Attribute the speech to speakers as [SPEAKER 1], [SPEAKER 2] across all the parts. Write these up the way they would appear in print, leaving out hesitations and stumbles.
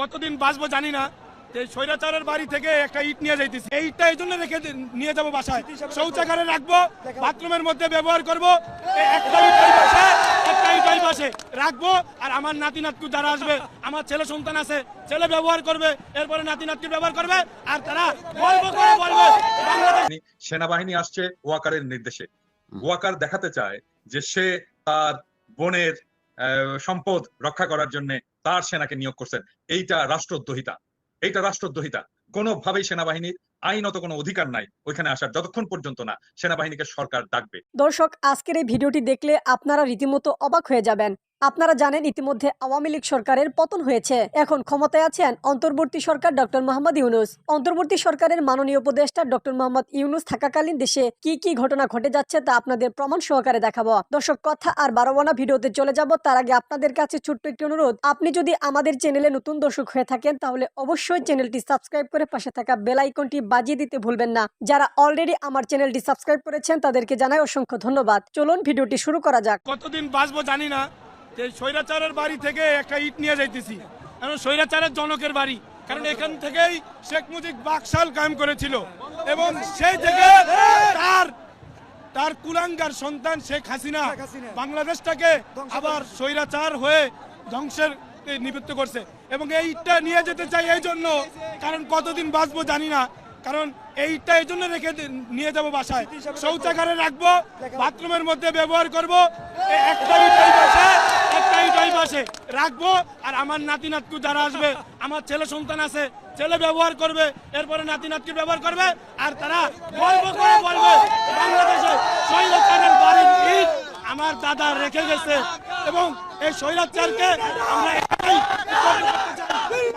[SPEAKER 1] কতদিন বাঁচবো জানি না। স্বৈরাচারের বাড়ি থেকে একটা ইট নিয়ে যাইতেছি, এই ইটটা এই জন্য রেখে নিয়ে যাবো বাসায়, শৌচাগারে রাখবো, বাথরুমের মধ্যে ব্যবহার করবো, একটা ইট ওই পাশে, একটা ইট ওই পাশে রাখবো। আর আমার নাতি নাতকু যারা আসবে, আমার ছেলে সন্তান আছে, ছেলে ব্যবহার করবে, এরপরে নাতি নাতকু ব্যবহার করবে, আর তারা গল্প করে বলবে বাংলাদেশ।
[SPEAKER 2] সেনাবাহিনী আসছে ওয়াকারের নির্দেশে। ওয়াকার দেখাতে চায় যে সে তার বোনের সম্পদ রক্ষা করার জন্য তার সেনাকে নিয়োগ করছেন। এইটা রাষ্ট্রদ্রোহিতা, এইটা রাষ্ট্রদ্রোহিতা। কোনোভাবেই সেনাবাহিনীর আইনত কোনো অধিকার নাই ওইখানে আসার, যতক্ষণ পর্যন্ত না সেনাবাহিনীকে সরকার ডাকবে।
[SPEAKER 3] দর্শক, আজকের এই ভিডিওটি দেখলে আপনারা রীতিমতো অবাক হয়ে যাবেন। আপনারা জানেন ইতিমধ্যে আওয়ামী লীগ সরকারের পতন হয়েছে। এখন ক্ষমতায় আছেন অন্তর্বর্তী সরকার ডক্টর মোহাম্মদ ইউনূস। অন্তর্বর্তী সরকারের মাননীয় উপদেষ্টা ডক্টর মোহাম্মদ ইউনূস থাকাকালীন দেশে কি কি ঘটনা ঘটে যাচ্ছে তা আপনাদের প্রমাণ সহকারে দেখাবো। দর্শক, কথা আর বাড়াবো না, ভিডিওতে চলে যাব। তার আগে আপনাদের কাছে ছোট্ট একটি অনুরোধ, আপনি যদি আমাদের চ্যানেলে নতুন দর্শক হয়ে থাকেন তাহলে অবশ্যই চ্যানেলটি সাবস্ক্রাইব করে পাশে থাকা বেল আইকনটি বাজিয়ে দিতে ভুলবেন না। যারা অলরেডি আমার চ্যানেলটি সাবস্ক্রাইব করেছেন তাদেরকে জানাই অসংখ্য ধন্যবাদ। চলুন ভিডিওটি শুরু করা যাক।
[SPEAKER 1] কতদিন বাঁচবো জানি না। স্বৈরাচারের বাড়ি থেকে একটা ইট নিয়ে যাইতেছি, কারণ স্বৈরাচারের জনকের বাড়ি, কারণ এখান থেকেই শেখ মুজিব বাকশাল কায়েম করেছিল, এবং সেই থেকে তার কুলাঙ্গার সন্তান শেখ হাসিনা বাংলাদেশটাকে আবার স্বৈরাচার হয়ে ধ্বংসের নিবৃত্ত করছে। এবং এই ইটটা নিয়ে যেতে চাই এই জন্য, কারণ কতদিন বাঁচবো জানি না, কারণ এই ইটটা এই জন্য রেখে নিয়ে যাবো বাসায়, শৌচাগারে রাখবো, বাথরুমের মধ্যে ব্যবহার করবো, একটা ইট ওই পাশে, একটা ইট ওই পাশে রাখবো। আর আমার নাতি নাতকু যারা আসবে, আমার ছেলে সন্তান আছে, ছেলে ব্যবহার করবে, এরপরে নাতি নাতকু ব্যবহার করবে, আর তারা গল্প করে বলবে বাংলাদেশে স্বৈরাচারের বাড়ির ইট আমার দাদা রেখে গেছে। এবং এই স্বৈরাচারকে আমরা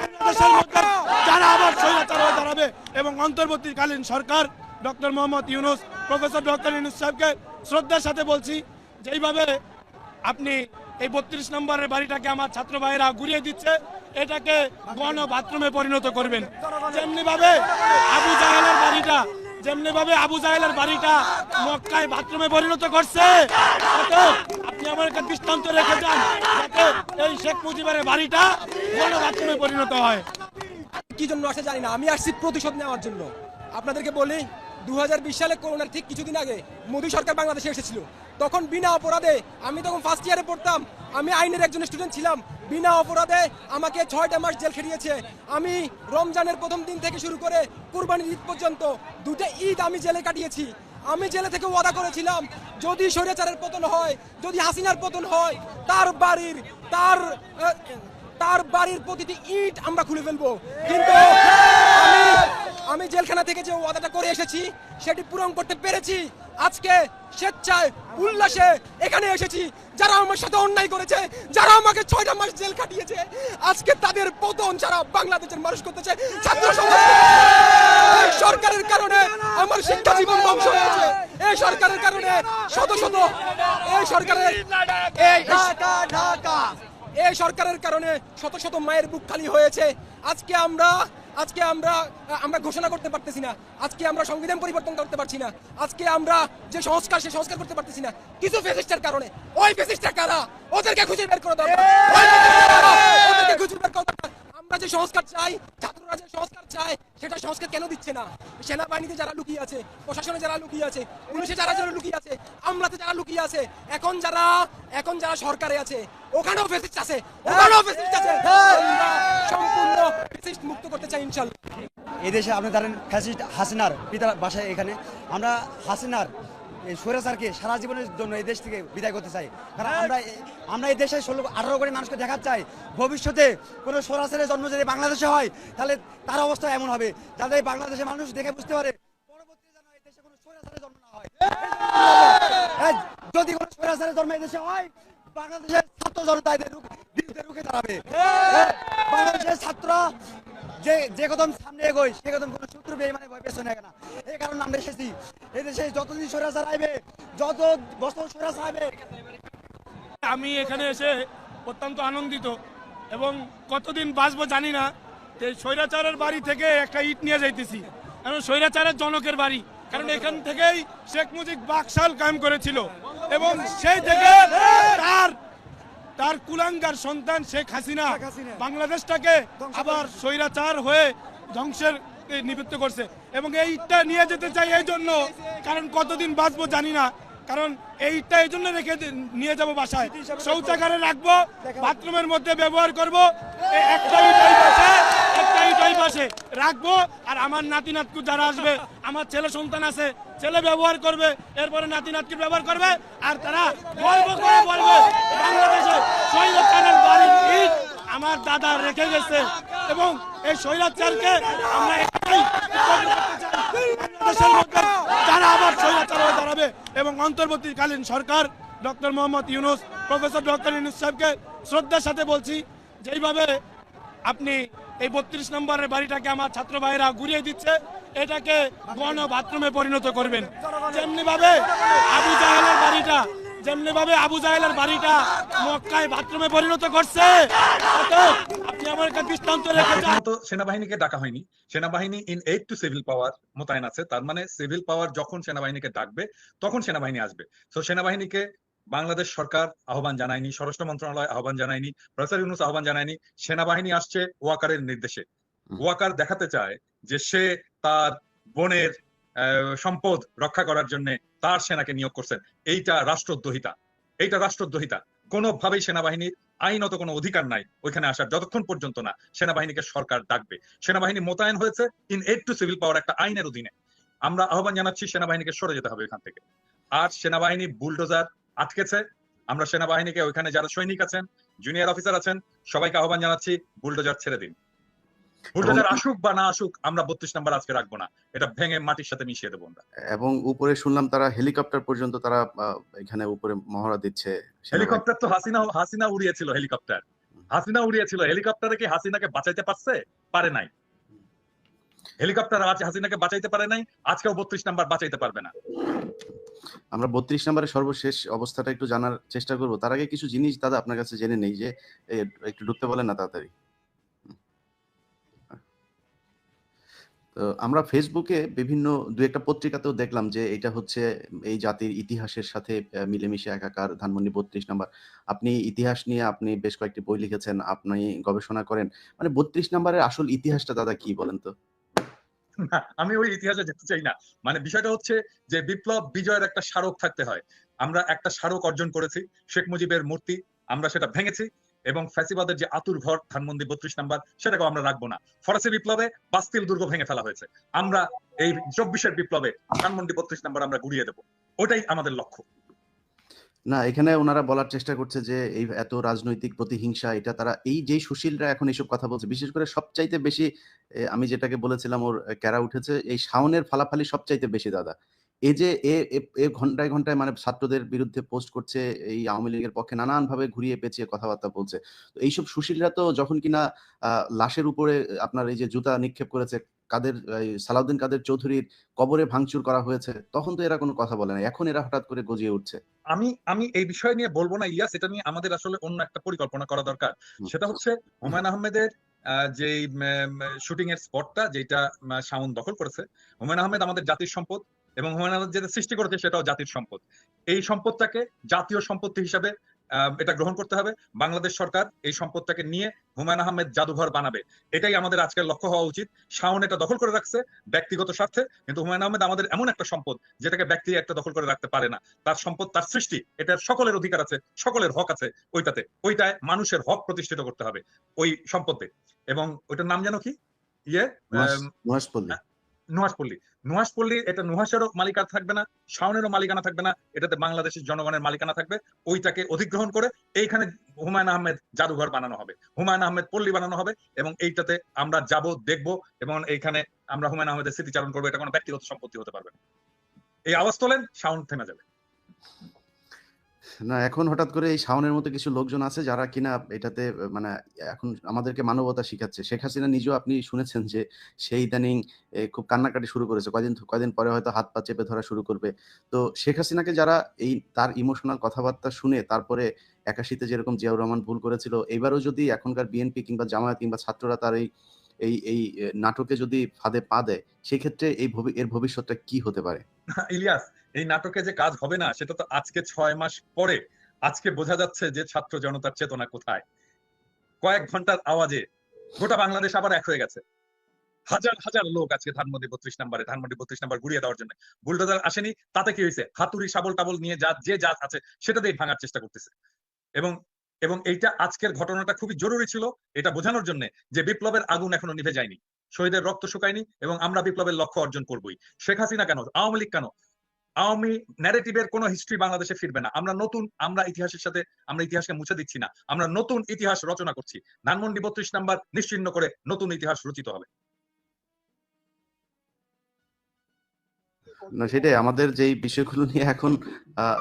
[SPEAKER 1] বাংলাদেশের মধ্যে যারা আবার স্বৈরাচার হয়ে দাঁড়াবে, এবং অন্তর্বর্তীকালীন সরকার doctor Mohammad Yunus, professor doctor Yunus সাহেবকে শ্রদ্ধার সাথে বলছি, যেইভাবে আপনি এই 32 নম্বরের বাড়িটাকে আমার ছাত্র ভাইয়েরা ঘুরিয়ে দিচ্ছে, এটাকে গণ বাথরুমে পরিণত করবেন। যেমনিভাবে আবু জাহেলের বাড়িটা মক্কায় বাথরুমে পরিণত করছে, আপনি আমার একটা দৃষ্টান্ত রেখে যান, যাতে এই শেখ মুজিবের বাড়িটা গণ বাথরুমে পরিণত হয়।
[SPEAKER 4] কি জন্য আসে জানি না, আমি আসছি প্রতিশোধ নেওয়ার জন্য। আপনাদেরকে বলি, 2020 সালে করোনার ঠিক কিছুদিন আগে মোদী সরকার বাংলাদেশে এসেছিল। তখন বিনা অপরাধে, আমি তখন ফার্স্ট ইয়ারে পড়তাম, আমি আইনের একজন স্টুডেন্ট ছিলাম, বিনা অপরাধে আমাকে 6টা মাস জেল খেটিয়েছে। আমি রমজানের প্রথম দিন থেকে শুরু করে কুরবানির ঈদ পর্যন্ত 2টা ঈদ আমি জেলে কাটিয়েছি। আমি জেলে থেকে ওয়াদা করেছিলাম, যদি স্বৈরাচারের পতন হয়, যদি হাসিনার পতন হয়, তার বাড়ির প্রতিটি ইট আমরা খুলে ফেলবো। কিন্তু আমি জেলখানা থেকে যে ওয়াদাটা করে এসেছি সেটি পূরণ করতে পেরেছি। আজকে স্বেচ্ছায় উল্লাসে এখানে এসেছি। যারা আমার সাথে অন্যায় করেছে, যারা আমাকে 6টা মাস জেল কাটিয়েছে, আজকে তাদের পতন যারা বাংলাদেশের মানুষ করতেছে, ছাত্র সমাজ। এই সরকারের কারণে আমার শিক্ষা জীবন ধ্বংস হয়েছে। এই সরকারের কারণে শত মায়ের বুক খালি হয়েছে। আজকে আমরা ঘোষণা করতে পারতেছি না, আজকে আমরা সংবিধান পরিবর্তন করতে পারছি না, আজকে আমরা যে সংস্কার সে সংস্কার করতে পারতেছি না, কিছু ফ্যাসিস্টের কারণে। ওই ফ্যাসিস্টরা কারা? ওদেরকে খুঁজে বের করা দরকার। আমরা যে সংস্কার চাই, ছাত্ররা যে সংস্কার চায়, সেটা সংস্কার কেন দিচ্ছে না? সেনাবাহিনীতে যারা লুকিয়ে আছে, প্রশাসনে যারা লুকিয়ে আছে, পুলিশে যারা লুকিয়ে আছে, আমলাতে যারা লুকিয়ে আছে, এখন যারা সরকারে আছে, ওখানেও ফ্যাসিস্ট আছে, সম্পূর্ণ ফ্যাসিস্ট মুক্ত করতে চাই ইনশাআল্লাহ।
[SPEAKER 5] এই দেশে আপনি ধরেন ফ্যাসিস্ট হাসিনার পিতার বাসায়, এখানে আমরা হাসিনার এই স্বৈরাচারকে সারা জীবনের জন্য এই দেশ থেকে বিদায় করতে চাই। কারণ আমরা এই দেশে 18 কোটি মানুষকে দেখাতে চাই, ভবিষ্যতে কোনো স্বৈরাচারের জন্ম যদি বাংলাদেশে হয়, তাহলে তার অবস্থা এমন হবে যাতে বাংলাদেশের মানুষ দেখে বুঝতে পারে পরবর্তীতে যেন এই দেশে কোনো স্বৈরাচারের জন্ম না হয়। যদি কোনো স্বৈরাচারের জন্ম এই দেশে হয়, বাংলাদেশের ছাত্র জনতা এদের বিরুদ্ধে রুখে দাঁড়াবে। বাংলাদেশের ছাত্ররা যে কদম সামনে এগোয়, সে কদম কোনো শত্রু বেঈমানের ভয় পেছনে না। এই কারণে আমরা এসেছি। এই দেশে যতদিন স্বৈরাচার আইবে, যত বছর স্বৈরাচার আইবে,
[SPEAKER 1] আমি এখানে এসে অত্যন্ত আনন্দিত, এবং কতদিন বাঁচবো জানি না। স্বৈরাচারের বাড়ি থেকে একটা ইট নিয়ে যাইতেছি, কারণ স্বৈরাচারের জনকের বাড়ি, কারণ এখান থেকেই শেখ মুজিব বাকশাল কায়েম করেছিল, এবং সেই থেকে তার কুলাঙ্গার সন্তান শেখ হাসিনা বাংলাদেশটাকে আবার স্বৈরাচার হয়ে ধ্বংসের নিবৃত্ত করছে এবং এইটা নিয়ে যেতে চাই এই জন্য, কারণ কতদিন বাঁচবো জানি না, কারণ এইটা এই জন্য রেখে নিয়ে যাব বাসায়, শৌচাগারে রাখবো, বাথরুমের মধ্যে ব্যবহার করবো, একটাই পাশে রাখবো। আর আমার নাতি নাতকু যারা আসবে, আমার ছেলে সন্তান আছে, ছেলে ব্যবহার করবে, এরপরে নাতি নাতকি ব্যবহার করবে, আর তারা গর্ব করে বলবে বাংলাদেশে স্বৈরাচারের বাড়ির ইট আমার দাদা রেখে গেছে। এবং এই স্বৈরাচারকে আমরা একটাই বাংলাদেশের মধ্যে যারা আবার স্বৈরাচার হয়ে দাঁড়াবে এবং অন্তর্বর্তীকালীন সরকার doctor Mohammad Yunus, professor doctor Yunus সাহেবকে শ্রদ্ধার সাথে বলছি, যেইভাবে আপনি এই 32 নম্বরের বাড়িটাকে আমার ছাত্র ভাইরা ঘুরিয়ে দিচ্ছে, এটাকে গণ বাথরুমে পরিণত করবেন। যেমনি ভাবে আবু জাহেলের বাড়িটা মক্কায় বাথরুমে পরিণত করছে, আপনি আমার কাছে দৃষ্টান্ত রেখে যান।
[SPEAKER 2] প্রথমত সেনাবাহিনীকে ডাকা হয়নি, সেনাবাহিনী ইন এইড টু সিভিল পাওয়ার মোতায়েন আছে, তার মানে সিভিল পাওয়ার যখন সেনাবাহিনীকে ডাকবে তখন সেনাবাহিনী আসবে। তো সেনাবাহিনীকে বাংলাদেশ সরকার আহ্বান জানায়নি, স্বরাষ্ট্র মন্ত্রণালয় আহ্বান জানায়নি, প্রফেসর ইউনূস আহ্বান জানায়নি, সেনাবাহিনী আসছে ওয়াকারের নির্দেশে। ওয়াকার দেখাতে চায় যে সে তার বোনের সম্পদ রক্ষা করার জন্য তার সেনাকে নিয়োগ করছেন। এইটা রাষ্ট্রদ্রোহিতা। কোনোভাবেই সেনাবাহিনীর আইনত কোনো অধিকার নাই ওইখানে আসার, যতক্ষণ পর্যন্ত না সেনাবাহিনীকে সরকার ডাকবে। সেনাবাহিনী মোতায়েন হয়েছে ইন এইড টু সিভিল পাওয়ার একটা আইনের অধীনে। আমরা আহ্বান জানাচ্ছি সেনাবাহিনীকে সরে যেতে হবে এখান থেকে। আর সেনাবাহিনী বুলডোজার আটকেছে, আমরা সেনাবাহিনীকে ওইখানে যারা সৈনিক আছেন, জুনিয়র অফিসার আছেন, সবাইকে আহ্বান জানাচ্ছি বুলডোজার ছেড়ে দিন। বুলডোজার আসুক বা না আসুক, আমরা 32 নাম্বার আজকে রাখবো না, এটা ভেঙে মাটির সাথে মিশিয়ে দেবো আমরা।
[SPEAKER 6] এবং উপরে শুনলাম তারা হেলিকপ্টার পর্যন্ত তারা এখানে উপরে মহড়া দিচ্ছে।
[SPEAKER 2] হেলিকপ্টার তো হাসিনা উড়িয়েছিল, হেলিকপ্টারে কি হাসিনাকে বাঁচাইতে পারে নাই। হেলিকপ্টার হাসিনাকে বাঁচাইতে পারে নাই, আজকেও 32 নাম্বার বাঁচাইতে পারবে না।
[SPEAKER 6] আমরা 32 নম্বরের সর্বশেষ অবস্থাটা একটু জানার চেষ্টা করব। তার আগে কিছু জিনিস দাদা আপনার কাছে জেনে নেই, যে একটু ঢুকতে বলেন না তাড়াতাড়ি। তো আমরা ফেসবুকে বিভিন্ন দু একটা পত্রিকাতেও দেখলাম যে এটা হচ্ছে এই জাতির ইতিহাসের সাথে মিলেমিশে একাকার। ধানমন্ডি 32 নাম্বার, আপনি ইতিহাস নিয়ে আপনি বেশ কয়েকটি বই লিখেছেন, আপনি গবেষণা করেন, মানে 32 নাম্বারের আসল ইতিহাসটা দাদা কি বলেন তো?
[SPEAKER 2] না, আমি ওই ইতিহাসে যেতে চাই না। মানে বিষয়টা হচ্ছে যে বিপ্লব বিজয়ের একটা স্মারক থাকতে হয়। আমরা একটা স্মারক অর্জন করেছি, শেখ মুজিবের মূর্তি, আমরা সেটা ভেঙেছি এবং ফ্যাসিবাদের যে আতুর ঘর ধানমন্ডি 32 নাম্বার, সেটাকেও আমরা রাখবো না। ফরাসি বিপ্লবে বাস্তিল দুর্গ ভেঙে ফেলা হয়েছে, আমরা এই 24-এর বিপ্লবে ধানমন্ডি 32 নাম্বার আমরা গুড়িয়ে দেবো, ওটাই আমাদের লক্ষ্য।
[SPEAKER 6] না, এখানে ওনারা বলার চেষ্টা করছে যে এই এত রাজনৈতিক প্রতিহিংসা, এটা তারা এই যে সুশীলরা এখন এইসব কথা বলছে, বিশেষ করে সবচাইতে বেশি আমি যেটাকে বলেছিলাম ওর ক্যারা উঠেছে, এই শাওনের ফালাফালি সবচাইতে বেশি দাদা। এই যে এ ঘন্টায় ঘন্টায় মানে ছাত্রদের বিরুদ্ধে পোস্ট করছে, এই আওয়ামী লীগের পক্ষে নানানভাবে ঘুরিয়ে পেঁচিয়ে কথাবার্তা বলছে। তো এইসব সুশীলরা তো যখন কিনা লাশের উপরে আপনার এই যে জুতা নিক্ষেপ করেছে, সালাউদ্দিন কাদের চৌধুরীর কবরে ভাঙচুর করা হয়েছে, তখন তো এরা কোনো কথা বলে না, এখন এরা হঠাৎ করে গজিয়ে উঠছে।
[SPEAKER 2] আমি এই বিষয় নিয়ে বলবো না ইলিয়াস, এটা নিয়ে আমাদের আসলে অন্য একটা পরিকল্পনা করা দরকার। সেটা হচ্ছে হুমায়ুন আহমেদের যে শুটিং এর স্পটটা যেটা শাওন দখল করেছে, হুমায়ুন আহমেদ আমাদের জাতির সম্পদ এবং হুমায়ুন আহমেদ যেটা সৃষ্টি করেছে সেটাও জাতির সম্পদ। এই সম্পদটাকে জাতীয় সম্পত্তি হিসাবে এটা গ্রহণ করতে হবে। বাংলাদেশ সরকার এই সম্পদটাকে নিয়ে হুমায়ুন আহমেদ জাদুঘর বানাবে, এটাই আমাদের আজকের লক্ষ্য হওয়া উচিত। শাওন এটা দখল করে রাখছে ব্যক্তিগত স্বার্থে, কিন্তু হুমায়ুন আহমেদ আমাদের এমন একটা সম্পদ যেটাকে ব্যক্তি একটা দখল করে রাখতে পারে না। তার সম্পদ, তার সৃষ্টি, এটার সকলের অধিকার আছে, সকলের হক আছে ওইটায় মানুষের হক প্রতিষ্ঠিত করতে হবে ওই সম্পদে। এবং ওইটার নাম যেন কি, নুহাশপল্লী। এটা নুহাশেরও মালিকানা থাকবে না, শাওনেরও মালিকানা থাকবে না, এটাতে বাংলাদেশের জনগণের মালিকানা থাকবে। ওইটাকে অধিগ্রহণ করে এইখানে হুমায়ুন আহমেদ জাদুঘর বানানো হবে, হুমায়ুন আহমেদ পল্লী বানানো হবে এবং এইটাতে আমরা যাব, দেখব এবং এইখানে আমরা হুমায়ুন আহমেদের স্মৃতিচারণ করবো। এটা কোনো ব্যক্তিগত সম্পত্তি হতে পারবে না। এই আওয়াজ তোলেন, শাওন থেমে যাবে
[SPEAKER 6] না, এখন হঠাৎ করে এই শাওনের মতো কিছু লোকজন আছে যারা কিনা এটাতে মানে এখন আমাদেরকে মানবতা শিখাচ্ছে। শেখ হাসিনা নিজেও আপনি শুনেছেন যে সেই ইদানিং খুব কান্নাকাটি শুরু করেছে, কয়দিন পরে হয়তো হাত পা চেপে ধরা শুরু করবে। তো শেখ হাসিনাকে যারা এই তার ইমোশনাল কথাবার্তা শুনে তারপরে 81-তে যেরকম জিয়াউর রহমান ভুল করেছিল, এবারও যদি এখনকার বিএনপি কিংবা জামায়াত কিংবা ছাত্ররা তার এই নাটকে যদি ফাঁদে পা দেয়, সেক্ষেত্রে এর ভবিষ্যৎটা কি হতে পারে?
[SPEAKER 2] ইলিয়াস, এই নাটকে যে কাজ হবে না সেটা তো আজকে 6 মাস পরে আজকে বোঝা যাচ্ছে যে ছাত্র জনতার চেতনা কোথায়। কয়েক ঘন্টার আওয়াজে গোটা বাংলাদেশ আবার এক হয়ে গেছে। হাজার হাজার লোক আজকে ধানমন্ডি 32 নাম্বার গুড়িয়ে দেওয়ার জন্য। বুলডোজার আসেনি, তাতে কি হয়েছে? হাতুড়ি শাবল টাবল নিয়ে যে যা আছে সেটা দিয়ে ভাঙার চেষ্টা করতেছে। এবং এবং এইটা আজকের ঘটনাটা খুবই জরুরি ছিল, এটা বোঝানোর জন্য যে বিপ্লবের আগুন এখনো নিভে যায়নি, শহীদের রক্ত শুকায়নি, এবং আমরা বিপ্লবের লক্ষ্য অর্জন করবই। শেখ হাসিনা কেন, আওয়ামী লীগ কেন, আওয়ামী ন্যারেটিভের কোনো হিস্ট্রি বাংলাদেশে ফিরবে না। আমরা ইতিহাসের সাথে আমরা ইতিহাসকে মুছে দিচ্ছি না, আমরা নতুন ইতিহাস রচনা করছি। ধানমন্ডি 32 নাম্বার নিশ্চিহ্ন করে নতুন ইতিহাস রচিত হবে।
[SPEAKER 6] না, সেটাই আমাদের যেই বিষয়গুলো নিয়ে এখন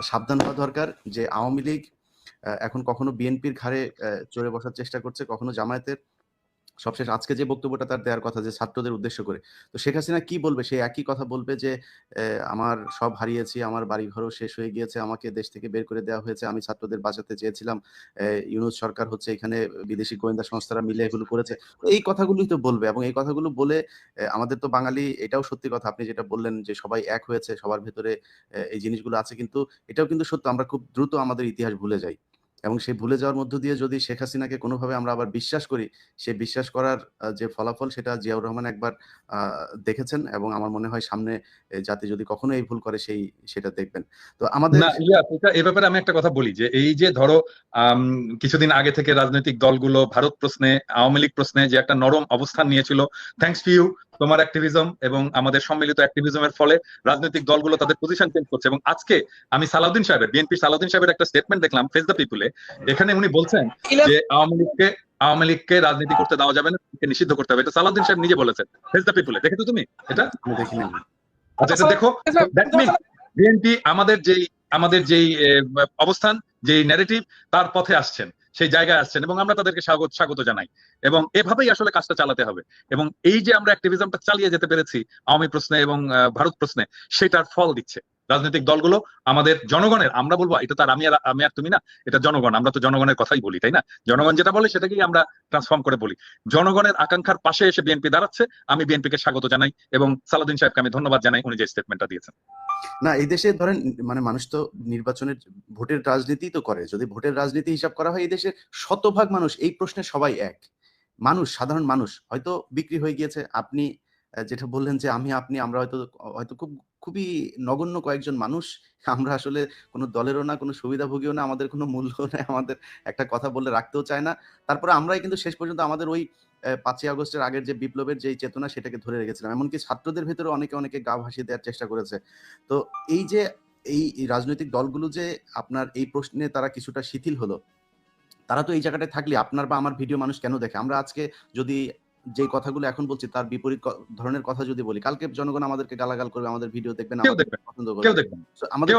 [SPEAKER 6] সাবধান হওয়া দরকার, যে আওয়ামী লীগ এখন কখনো বিএনপির ঘাড়ে চড়ে বসার চেষ্টা করছে, কখনো জামায়াতের। সবশেষ আজকে যে বক্তব্যটা তার দেওয়ার কথা, যে ছাত্রদের উদ্দেশ্য করে, তো শেখ হাসিনা কি বলবে? সে একই কথা বলবে যে আমার সব হারিয়েছি, আমার বাড়ি ঘরও শেষ হয়ে গিয়েছে, আমাকে দেশ থেকে বের করে দেওয়া হয়েছে, আমি ছাত্রদের বাঁচাতে চেয়েছিলাম, ইউনূস সরকার হচ্ছে এখানে বিদেশি গোয়েন্দা সংস্থারা মিলে এগুলো করেছে। তো এই কথাগুলোই তো বলবে, এবং এই কথাগুলো বলে আমাদের তো বাঙালি, এটাও সত্যি কথা আপনি যেটা বললেন যে সবাই এক হয়েছে, সবার ভেতরে এই জিনিসগুলো আছে, কিন্তু এটাও কিন্তু সত্য, আমরা খুব দ্রুত আমাদের ইতিহাস ভুলে যাই। এবং সেই ভুলে যাওয়ার মধ্য দিয়ে যদি শেখ হাসিনাকে কোনোভাবে আমরা আবার বিশ্বাস করি, সেই বিশ্বাস করার যে ফলাফল, সেটা জিয়াউর রহমান একবার দেখেছেন, এবং আমার মনে হয় সামনে জাতি যদি কখনো এই ভুল করে সেটা দেখবেন। তো আমাদের
[SPEAKER 2] না, এই ব্যাপারে আমি একটা কথা বলি, যে এই যে ধরো কিছুদিন আগে থেকে রাজনৈতিক দলগুলো ভারত প্রশ্নে, আওয়ামী লীগ প্রশ্নে যে একটা নরম অবস্থান নিয়েছিল, থ্যাঙ্কস টু ইউ, তোমার অ্যাক্টিভিজম এবং আমাদের সম্মিলিত অ্যাক্টিভিজমের ফলে রাজনৈতিক দলগুলো তাদের পজিশন চেঞ্জ করছে। এবং আজকে আমি বিএনপি সালাউদ্দিন সাহেবের একটা স্টেটমেন্ট দেখলাম ফেস দ্য পিপলে। এখানে উনি বলছেন যে আওয়ামী লীগকে রাজনীতি করতে দেওয়া যাবে না, নিষিদ্ধ করতে হবে। এটা সালাউদ্দিন সাহেব নিজে বলেছেন ফেস দ্য পিপলে। দেখেছো তুমি এটা?
[SPEAKER 6] দেখিনি।
[SPEAKER 2] আচ্ছা, এটা দেখো। দ্যাট মিনস বিএনপি আমাদের যেই অবস্থান, যেই ন্যারেটিভ, তার পথে আসছেন, সেই জায়গায় আসছেন, এবং আমরা তাদেরকে স্বাগত জানাই। এবং এভাবেই আসলে কাজটা চালাতে হবে। এবং এই যে আমরা অ্যাক্টিভিজমটা চালিয়ে যেতে পেরেছি আওয়ামী প্রশ্নে এবং ভারত প্রশ্নে, সেটার ফল দিচ্ছে রাজনৈতিক দলগুলো। আমাদের জনগণের, আমরা বলবো এটা তার আমি আর তুমি না, এটা জনগণ, আমরা তো জনগণের কথাই বলি, তাই না? জনগণ যেটা বলে সেটাকেই আমরা ট্রান্সফর্ম করে বলি। জনগণের আকাঙ্ক্ষার পাশে এসে বিএনপি দাঁড়াচ্ছে। আমি বিএনপিকে স্বাগত জানাই, এবং সালাউদ্দিন সাহেবকে আমি ধন্যবাদ জানাই উনি যে স্টেটমেন্টটা দিয়েছেন।
[SPEAKER 6] না, এই দেশে ধরেন মানে মানুষ তো নির্বাচনের ভোটের রাজনীতি তো করে, যদি ভোটের রাজনীতি হিসাব করা হয়, এই দেশের শতভাগ মানুষ এই প্রশ্নে সবাই এক। মানুষ, সাধারণ মানুষ হয়তো বিক্রি হয়ে গিয়েছে। আপনি যেটা বললেন যে আমরা হয়তো খুবই নগণ্য কয়েকজন মানুষ, আমরা আসলে কোনো দলেরও না, কোনো সুবিধাভোগীও না, আমাদের কোনো মূল্য নেই, আমাদের একটা কথা বললে রাখতেও চায় না। তারপরে আমরাই কিন্তু শেষ পর্যন্ত আমাদের ওই 5ই আগস্টের আগের যে বিপ্লবের যে চেতনা, সেটাকে ধরে রেখেছিলাম। এমনকি ছাত্রদের ভেতরে অনেকে গা ভাসিয়ে দেওয়ার চেষ্টা করেছে। তো এই যে এই রাজনৈতিক দলগুলো যে আপনার এই প্রশ্নে তারা কিছুটা শিথিল হলো, তারা তো এই জায়গাটায় থাকলে আপনার বা আমার ভিডিও মানুষ কেন দেখে? আমরা আজকে যদি যে কথাগুলো এখন বলছি তার বিপরীত ধরনের কথা যদি বলি, কালকে জনগণ আমাদেরকে গালাগাল করবে, আমাদের ভিডিও দেখবে না, পছন্দ করবে। আমাদের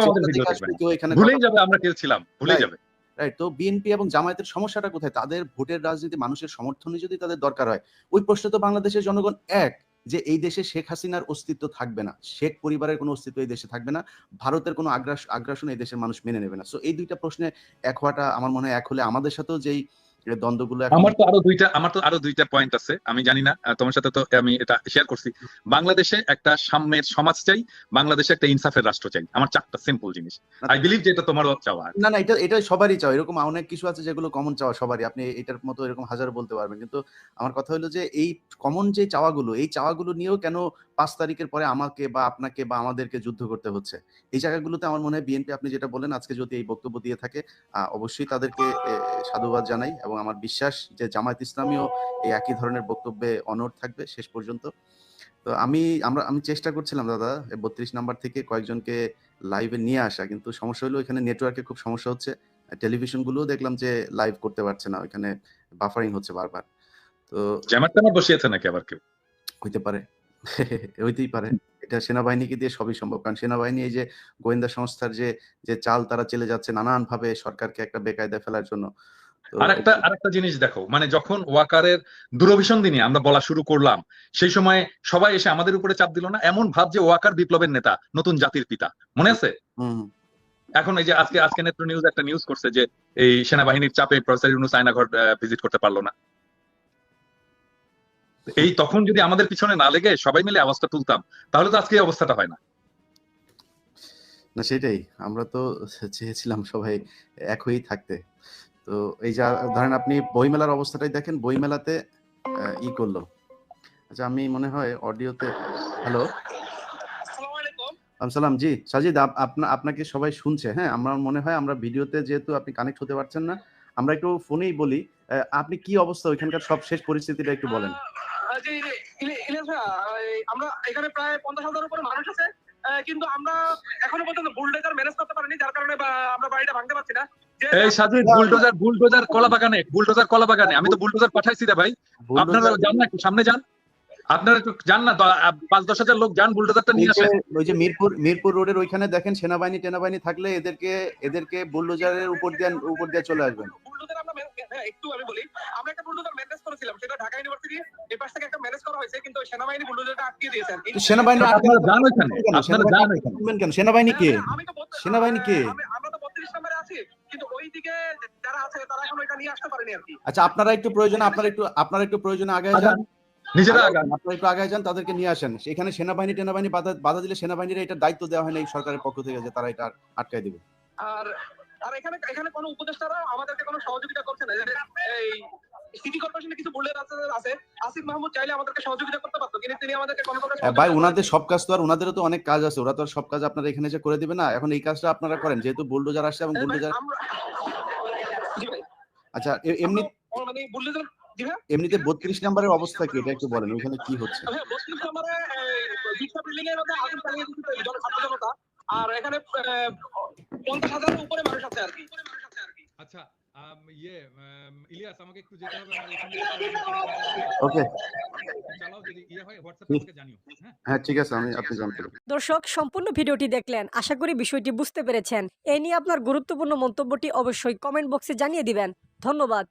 [SPEAKER 6] কেউ এখানে
[SPEAKER 2] ভুলেই যাবে আমরা কে ছিলাম, ভুলেই যাবে।
[SPEAKER 6] রাইট। তো বিএনপি এবং জামায়াতের সমস্যাটা কোথায়? তাদের ভোটের রাজনীতি, মানুষের সমর্থনে যদি তাদের দরকার হয়, ওই প্রশ্নে তো বাংলাদেশের জনগণ এক, যে এই দেশে শেখ হাসিনার অস্তিত্ব থাকবে না, শেখ পরিবারের কোনো অস্তিত্ব এই দেশে থাকবে না, ভারতের কোনো আগ্রাসন এই দেশের মানুষ মেনে নেবে না। সো এই দুইটা প্রশ্নে এক হওয়াটা আমার মনে হয়, এক হলে আমাদের সাথেও যেই দ্বন্দ্বগুলো,
[SPEAKER 2] আমার তো আরো দুইটা পয়েন্ট আছে। আমি জানি না, তোমার সাথে তো আমি এটা শেয়ার করছি। বাংলাদেশে একটা সাম্যের সমাজ চাই, বাংলাদেশে একটা ইনসাফের রাষ্ট্র চাই। আমার 4টা সিম্পল জিনিস। আই বিলিভ যে এটা তোমারও চাওয়া।
[SPEAKER 6] না, এটা সবারই চাওয়া। এরকম অনেক কিছু আছে যেগুলো কমন চাওয়া সবারই, আপনি এটার মতো এরকম হাজার বলতে পারবেন। কিন্তু আমার কথা হলো যে এই কমন যে চাওয়াগুলো, এই চাওয়াগুলো নিয়েও কেন 5 তারিখের পরে আমাকে বা আপনাকে বা আমাদেরকে যুদ্ধ করতে হচ্ছে? এই জায়গাগুলোতে আমার মনে হয় বিএনপি, আপনি যেটা বলেন, আজকে যদি এই বক্তব্য দিয়ে থাকে, অবশ্যই তাদেরকে সাধুবাদ জানাই, এবং আমার বিশ্বাস যে জামায়াত ইসলামীও এই একই ধরনের বক্তব্যে অনড় থাকবে শেষ পর্যন্ত। তো আমি চেষ্টা করছিলাম দাদা 32 নাম্বার থেকে কয়েকজনকে লাইভে নিয়ে আসা, কিন্তু সমস্যা হলো এখানে নেটওয়ার্কে খুব সমস্যা হচ্ছে। টেলিভিশন গুলোও দেখলাম যে লাইভ করতে পারছে না, ওইখানে বাফারিং হচ্ছে বারবার। তো
[SPEAKER 2] জামাতটা বসিয়েছে নাকি আবার কেউ?
[SPEAKER 6] হইতে পারে, হইতেই পারে। এটা সেনাবাহিনীকে দিয়ে সবই সম্ভব, কারণ সেনাবাহিনী এই যে গোয়েন্দা সংস্থার যে চাল তারা চেলে যাচ্ছে নানান ভাবে সরকারকে একটা বেকায়দায় ফেলার জন্য।
[SPEAKER 2] আরেকটা জিনিস দেখো, মানে যখন ওয়াকারের দূরভিসন্ধি দিনে আমরা বলা শুরু করলাম, সেই সময় সবাই এসে আমাদের উপরে চাপ দিল না? এমন ভাব যে ওয়াকার বিপ্লবের নেতা, নতুন জাতির পিতা, মনে আছে? এখন এই যে আজকে নেত্র নিউজ একটা নিউজ করছে যে এই সেনাবাহিনীর চাপে প্রফেসর ইউনূস আয়নাঘর ভিজিট করতে পারলো না। এই তখন যদি আমাদের পিছনে না লেগে সবাই মিলে আওয়াজটা তুলতাম, তাহলে তো আজকে এই অবস্থাটা হয় না।
[SPEAKER 6] না সেটাই। আমরা তো চেয়েছিলাম সবাই এক হয়েই থাকতে। তো এই যা ধরেন আপনি বইমেলার অবস্থাটাই দেখেন, বইমেলাতে করল। আচ্ছা আমি মনে হয় অডিওতে হ্যালো? সালাম জি, সাজিদ আপনাকে সবাই শুনছে, হ্যাঁ? আমার মনে হয় আমরা ভিডিওতে যেহেতু আপনি কানেক্ট হতে পারছেন না, আমরা একটু ফোনেই বলি। আপনি কি অবস্থা ওইখানকার সবশেষ পরিস্থিতিটা একটু বলেন।
[SPEAKER 7] জি, ইলিয়াস ভাইয়া, আমরা এখানে প্রায় 50,000 উপরে মানুষ আছে। কিন্তু আমরা এখনো পর্যন্ত বুলডোজার ম্যানেজ করতে পারিনি, যার কারণে আমরা বাড়িটা ভাঙতে পারছি না।
[SPEAKER 2] এই সাজিদ, বুলডোজার কলা বাগানে আমি তো বুলডোজার পাঠাইছি রে ভাই। আপনারা যান না, একটু সামনে যান। আপনারা একটু যান না, 5-10 হাজার লোক যান, বুলডোজারটা নিয়ে আসেন।
[SPEAKER 6] ওই যে মিরপুর রোডের ওইখানে দেখেন সেনাবাহিনী থাকলে এদেরকে বুলডোজারের উপর দিয়ে চলে আসবেন।
[SPEAKER 7] বুলডোজার আমরা একটু আমি বলি, আমরা একটা বুলডোজার ম্যানেজ করেছিলাম, সেটা ঢাকা ইউনিভার্সিটি এই পাশ থেকে একটা ম্যানেজ করা হয়েছে, কিন্তু সেনাবাহিনী বুলডোজারটা আটকে দিয়েছেন।
[SPEAKER 6] সেনাবাহিনী
[SPEAKER 2] আপনারা যান ওইখানে, আপনারা যান ওইখানে।
[SPEAKER 6] কেন সেনাবাহিনী কে?
[SPEAKER 7] আমি তো
[SPEAKER 6] সেনাবাহিনী কে?
[SPEAKER 7] আমরা তো 32 নম্বরে আছি, কিন্তু ওইদিকে যারা আছে তারা এখন ওইটা নিয়ে আসতে পারেনি আর কি।
[SPEAKER 6] আচ্ছা আপনারা একটু প্রয়োজনে আগায় যান,
[SPEAKER 2] নিজেরা আগান।
[SPEAKER 6] আপনারা একটু আগায় যান, তাদেরকে নিয়ে আসেন। এখানে সেনাবাহিনী বাধা দিলে সেনাবাহিনীর এটা দায়িত্ব দেওয়া হয় না এই সরকারের পক্ষ থেকে যে তারা এটা আটকায় দিবে।
[SPEAKER 7] আর আর এখানে কোনো উপদেষ্টারা আমাদেরকে কোনো সহযোগিতা করছে না। এই সিটি কর্পোরেশনে কিছু বুলেট আছে, আসিফ মাহমুদ চাইলে আমাদেরকে সহযোগিতা করতে পারতো, কিন্তু তিনি আমাদেরকে কোনো
[SPEAKER 6] ভাই ওনাদের সব কাজ তো আর ওনাদেরও তো অনেক কাজ আছে, ওরা তো আর সব কাজ আপনারা এখানে এসে করে দিবে না। এখন এই কাজটা আপনারা করেন যেহেতু বুলডোজার আসছে এবং বুলডোজার। আচ্ছা
[SPEAKER 7] মানে বুলডোজার
[SPEAKER 6] এমনিতে 32 নম্বরের অবস্থা কি এটা একটু বলেন, ওইখানে কি হচ্ছে?
[SPEAKER 7] 32 নম্বরে বিল্ডিং এর মধ্যে আগুন লাগিয়ে দিচ্ছে জনতা, আর এখানে 50,000 উপরে মানুষ আছে আর কি।
[SPEAKER 8] আচ্ছা ইলিয়াস, আমাকে একটু যেতে হবে, আমার এখানে
[SPEAKER 6] ওকে
[SPEAKER 8] চালাও, যদি হয় হোয়াটসঅ্যাপে আমাকে জানিও।
[SPEAKER 6] হ্যাঁ ঠিক আছে, আপনি জানতে পারেন।
[SPEAKER 3] দর্শক সম্পূর্ণ ভিডিওটি দেখলেন, আশা করি বিষয়টি বুঝতে পেরেছেন। এই নিয়ে আপনার গুরুত্বপূর্ণ মন্তব্যটি অবশ্যই কমেন্ট বক্সে জানিয়ে দিবেন। ধন্যবাদ।